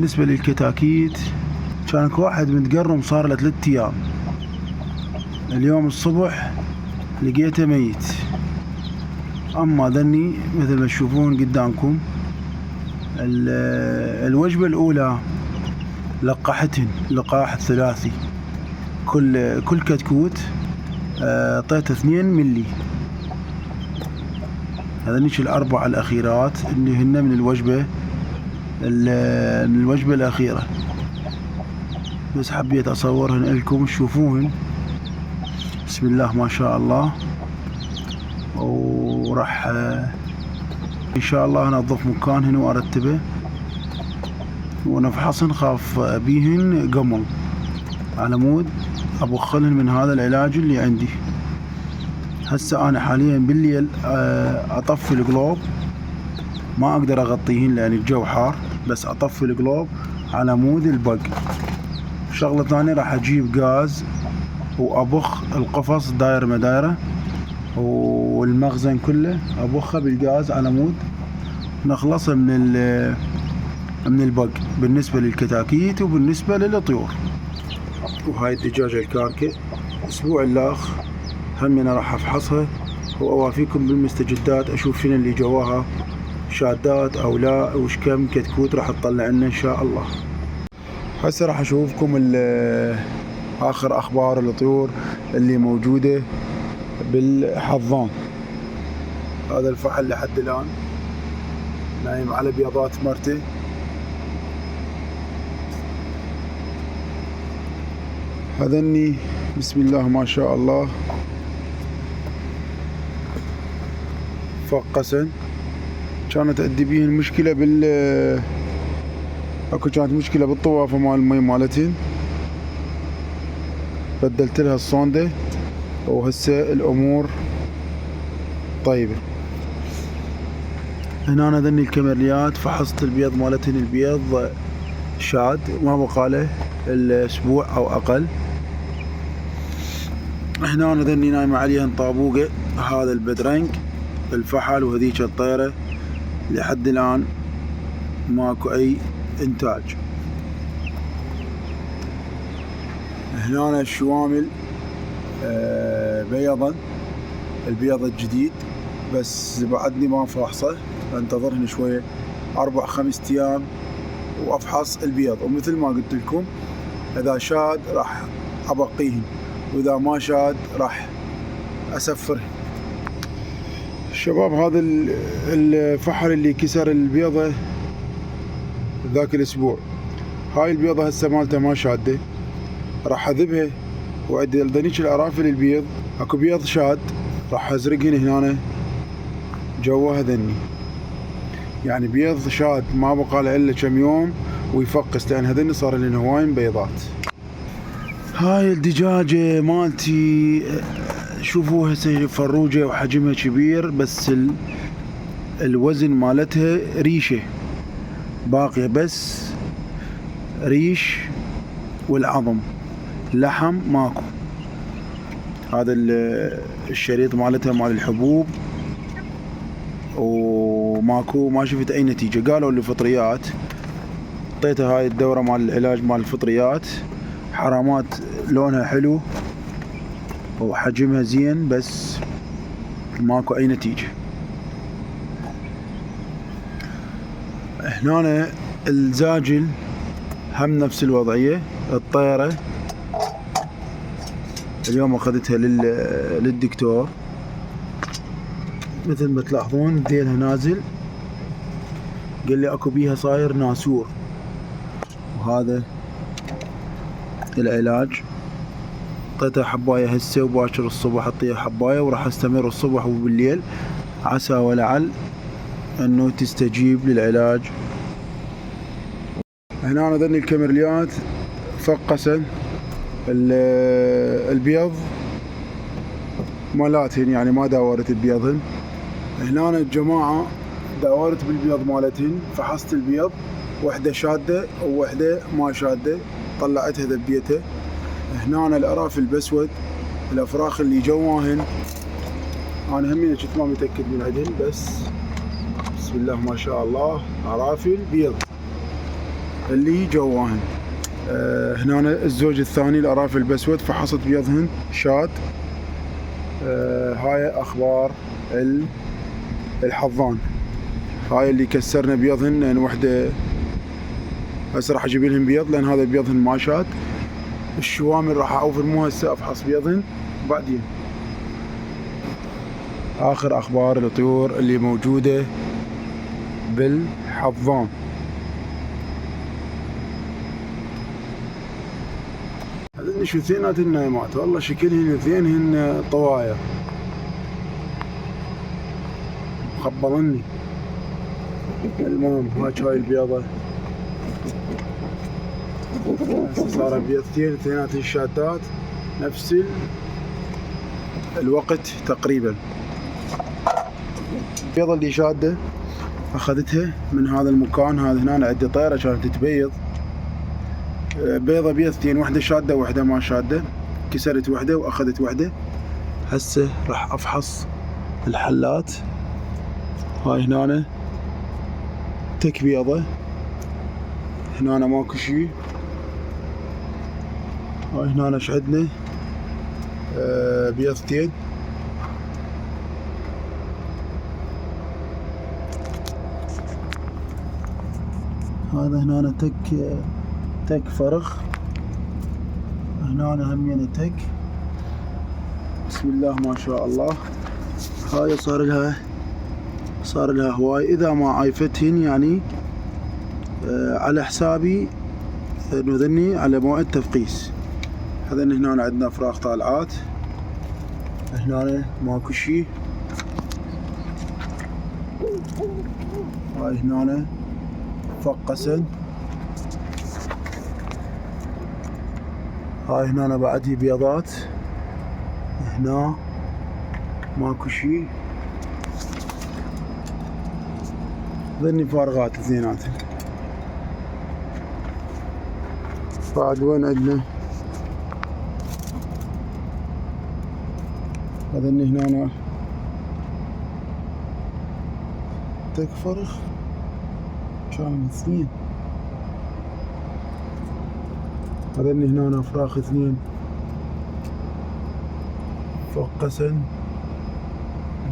بالنسبة للكتاكيت كان واحد متقرم صار له 3 أيام. اليوم الصبح لقيته ميت. أما ذني مثل ما تشوفون قدامكم الوجبة الأولى لقحتهن لقاح ثلاثي. كل كتكوت اعطيته 2 ملي. هذنيش الأربع الأخيرات اللي هن من الوجبة الأخيرة، بس حبيت أصورهن لكم تشوفوهن. بسم الله ما شاء الله. وراح إن شاء الله أنظف مكانهن وأرتبه ونفحصهن، خاف بيهن قمل على مود أبخلهن من هذا العلاج اللي عندي. هسه أنا حاليا بالليل أطفي القلوب، ما أقدر أغطيهن لأن الجو حار، بس أطفي القلوب على مود البق. شغلة ثانية راح أجيب غاز وأبخ القفص داير ما دايرة والمخزن كله أبخه بالغاز على مود نخلصه من البق بالنسبة للكتاكيت وبالنسبة للطيور. وهاي الدجاجة الكاركة الأسبوع الآخر هم أنا راح أفحصها وأوافيكم بالمستجدات، أشوف شنو اللي جواها شادات أو لا، وش كم كتكوت راح تطلع لنا إن شاء الله. هسه راح أشوفكم آخر أخبار الطيور اللي موجودة بالحظان. هذا الفحل لحد الآن نايم على بيضات مرته. هذني بسم الله ما شاء الله فقسن. كانت عندي بيه المشكلة كانت مشكلة بالطوافة مال المي مالتهن، بدلت لها الصوندة وهسه الأمور طيبة. هنا أنا ذني الكاميريات فحصت البيض مالتهن، البيض شاد ما بقاله الأسبوع أو أقل. هنا أنا ذني نايمة عليهن طابوقة، هذا البدرنج الفحل وهذيك الطيرة لحد الآن ماكو أي إنتاج. هنا الشوامل بيضا، البيض الجديد بس بعدني ما فاحصه، انتظرهن شوية 4-5 أيام وأفحص البيض. ومثل ما قلت لكم إذا شاد راح أبقيهن، وإذا ما شاد راح أسفرهن. الشباب هذا الفحل اللي كسر البيضة ذاك الأسبوع، هاي البيضة هسه مالته ما شادة، راح أذبها وعندي ذنيك الأرافل البيض أكو بيض شاد راح أزرقهن هنا جواها ذني، يعني بيض شاد ما بقى له إلا كم يوم ويفقس، لأن هذني صار لهن هواين بيضات. هاي الدجاجة مالتي شوفوها فروجة وحجمها كبير، بس الوزن مالتها ريشة باقية، بس ريش والعظم، لحم ماكو. هذا الشريط مالتها مال الحبوب وماكو، ما شفت اي نتيجة. قالوا لي فطريات، اعطيتها هاي الدورة مال العلاج مال الفطريات، حرامات لونها حلو وحجمها زين، بس ماكو اي نتيجة. هنا الزاجل هم نفس الوضعية. الطيرة اليوم اخذتها للدكتور، مثل ما تلاحظون ذيلها نازل، قال لي اكو بيها صاير ناسور. وهذا العلاج اعطيتها حباية هسه، وباكر الصبح اعطيها حباية، وراح استمر الصبح وبالليل عسى ولعل انه تستجيب للعلاج. هنا انا ذني الكاميريات فقسن البيض مالاتهن، يعني ما داورت ببيضهن. هنا الجماعة داورت بالبيض مالتهن، فحصت البيض، وحدة شادة ووحدة ما شادة، طلعتها ذبيتها. هنا الأرافل بسود، الأفراخ اللي جواهن أنا همين كنت ما متأكد من عدن، بس بسم الله ما شاء الله أرافل بيض. اللي جواهن. هنا الزوج الثاني الأرافل البسود فحصت بيضهن شاد. هاي أخبار الحظان. هاي اللي كسرنا بيضهن، لأن وحدة هسه راح أجيب لهم بيض، لأن هذا بيضهن ما شاد. الشوامل راح أوفر مو هسه، أفحص بيضهن بعدين. آخر أخبار الطيور اللي موجودة بالحظان. هذين شو اثنينات النايمات، والله شكلهن اثنينهن طوايا مخبلني. المهم هاي البيضة صار بيضتين اثنيناتهن شادات نفس الوقت تقريبا. البيضة اللي شادة أخذتها من هذا المكان، هذا هنا عندي طيرة كانت تبيض بيضة بيضتين، وحدة شادة وحدة ما شادة. كسرت وحدة وأخذت وحدة. هسه راح أفحص الحلات. هاي هنا تك بيضة، هنا ماكو شي. هاي هنا ايش عندنا؟ بيضتين. هذا هنا تك فرخ، هنا همينه تك. بسم الله ما شاء الله. هاي صار لها هواي. اذا ما عايفتهن يعني على حسابي انه ذني على موعد تفقيس. هذين هنا عندنا فراخ طالعات، هنا ماكو شي. هاي هنا فقسن. هاي هنا بعدي بيضات، هنا ماكو شي. ذني فارغات اثنيناتهم. بعد وين عندنا؟ هذني هنا تك فرخ كان اثنين. هذني هنا فراخ اثنين فقسن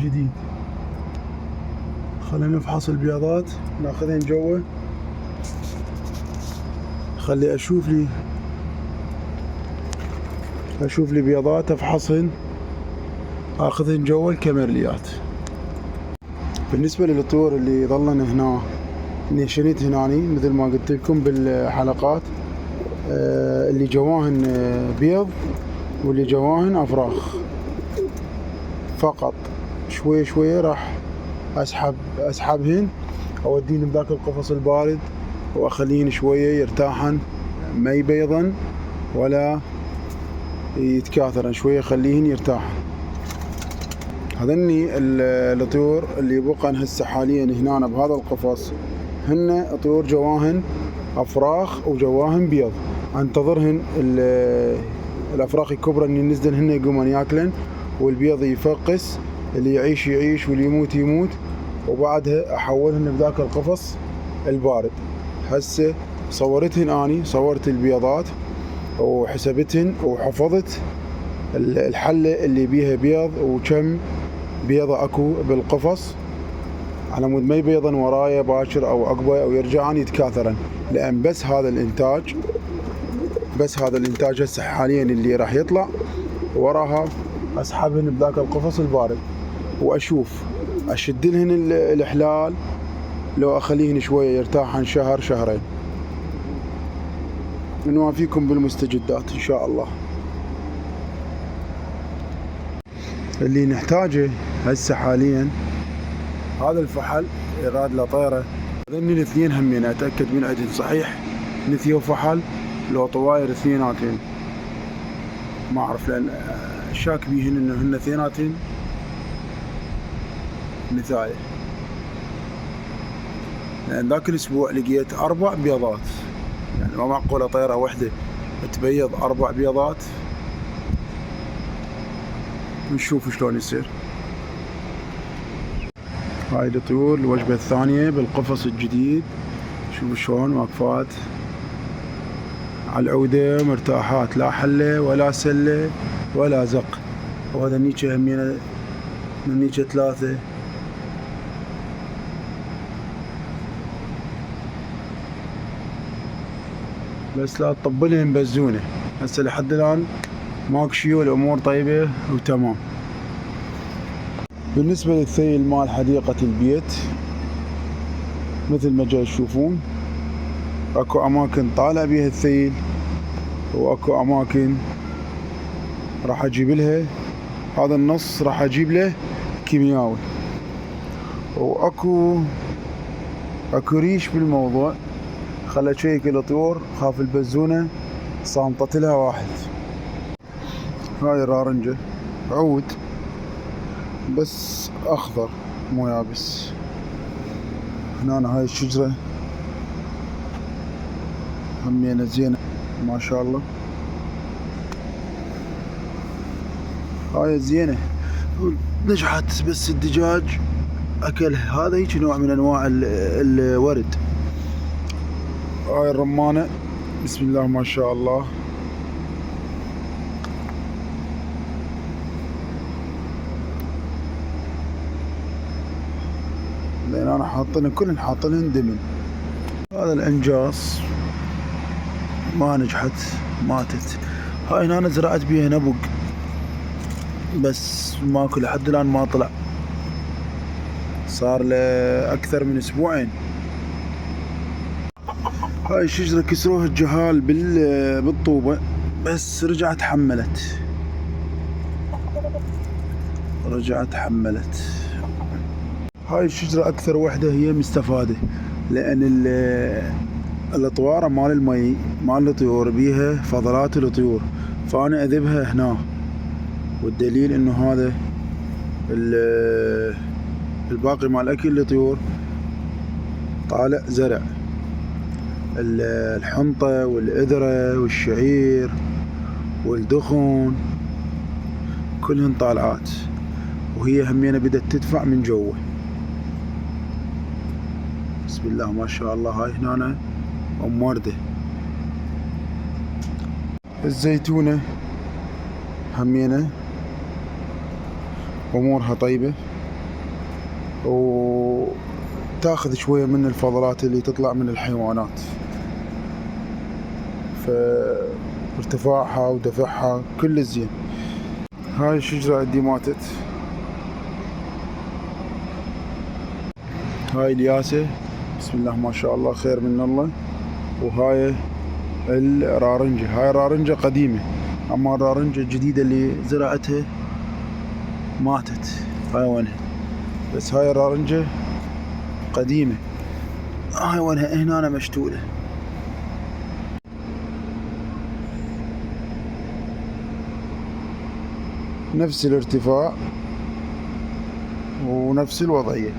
جديد. خلينا نفحص البياضات، ناخذهن جوا. خلي اشوف لي بياضات افحصهن، اخذهن جوا الكاميرليات. بالنسبه للطيور اللي ظلن هنا نشنت هناني مثل ما قلت لكم بالحلقات، اللي جواهن بيض واللي جواهن افراخ فقط. شويه شويه راح اسحبهن، اوديهن بذاك القفص البارد واخليهن شويه يرتاحن، ما يبيضن ولا يتكاثرن، شويه خليهن يرتاحن. هذني الطيور اللي بقن هسه حاليا هنا بهذا القفص هن طيور جواهن افراخ وجواهن بيض. انتظرهن الافراخ الكبرى اللي ينزلن هن يقومن ياكلن، والبيض يفقس، اللي يعيش يعيش واللي يموت يموت، وبعدها احولهن بذاك القفص البارد. هسه صورت البيضات وحسبتهن وحفظت الحلة اللي بيها بيض وكم بيضة اكو بالقفص، على مود ما يبيضن ورايا باكر او عقبه او يرجعن يتكاثرن. لان بس هذا الانتاج هسه حاليا اللي راح يطلع، وراها اسحبهن بذاك القفص البارد واشوف اشدلهن الحلال لو اخليهن شويه يرتاحن شهر شهرين. نوافيكم بالمستجدات ان شاء الله. اللي نحتاجه هسه حاليا هذا الفحل يراد له طيره. هذني الاثنين همين اتاكد من عندهن صحيح نثيه وفحل لو طواير اثنيناتهن، ما اعرف لان شاك بيهن انه هن اثنيناتهن نثايه. لان ذاك الاسبوع لقيت 4 بيضات، يعني ما معقوله طيره واحده تبيض 4 بيضات. نشوف شلون يصير. هاي الطيور الوجبة الثانية بالقفص الجديد، شوفوا شلون واقفات العودة مرتاحات، لا حلة ولا سلة ولا زق. وهذا نيتشه همينه من نيتشه 3. بس لا تطبلهم بزونة. هسه لحد الآن ماكو شي والأمور طيبة وتمام. بالنسبة للثيل مال حديقة البيت مثل ما جاي تشوفون، اكو اماكن طالع بيها الثيل، واكو اماكن راح اجيب لها هذا النص راح اجيب له كيمياوي، واكو ريش بالموضوع. خل اشيك الطيور، خاف البزونة صامطت لها واحد. هاي الرارنجة عود بس اخضر مو يابس. هنا هاي الشجرة همينة زينة ما شاء الله. هاي زينة نجحت، بس الدجاج اكلها. هذا هيك نوع من انواع الورد. هاي الرمانة بسم الله ما شاء الله. لان انا حاطلن كلن حاطلن دمن. هذا الانجاص ما نجحت ماتت. هاي هنا أنا زرعت بيها نبق بس ماكو لحد الان ما طلع، صار له اكثر من اسبوعين. هاي الشجرة كسروها الجهال بالطوبة بس رجعت حملت. هاي الشجرة اكثر وحدة هي مستفادة، لان الأطوارة مال المي مال الطيور بيها فضلات الطيور، فأنا أذبها هنا. والدليل إنه هذا الباقي مال أكل الطيور طالع زرع. الحنطة والإذرة والشعير والدخن كلهن طالعات، وهي همينة بدأت تدفع من جوا. بسم الله ما شاء الله. هاي هنا أم وردة. الزيتونة همينة أمورها طيبة، وتاخذ شوية من الفضلات اللي تطلع من الحيوانات، فارتفاعها ودفعها كل زين. هاي الشجرة عندي ماتت. هاي الياسة بسم الله ما شاء الله خير من الله. وهاي الرارنجة، هاي الرارنجة قديمة، اما الرارنجة الجديدة اللي زرعتها ماتت. هاي وينها؟ بس هاي الرارنجة قديمة. هاي وينها؟ هنا أنا مشتولة. نفس الارتفاع ونفس الوضعية.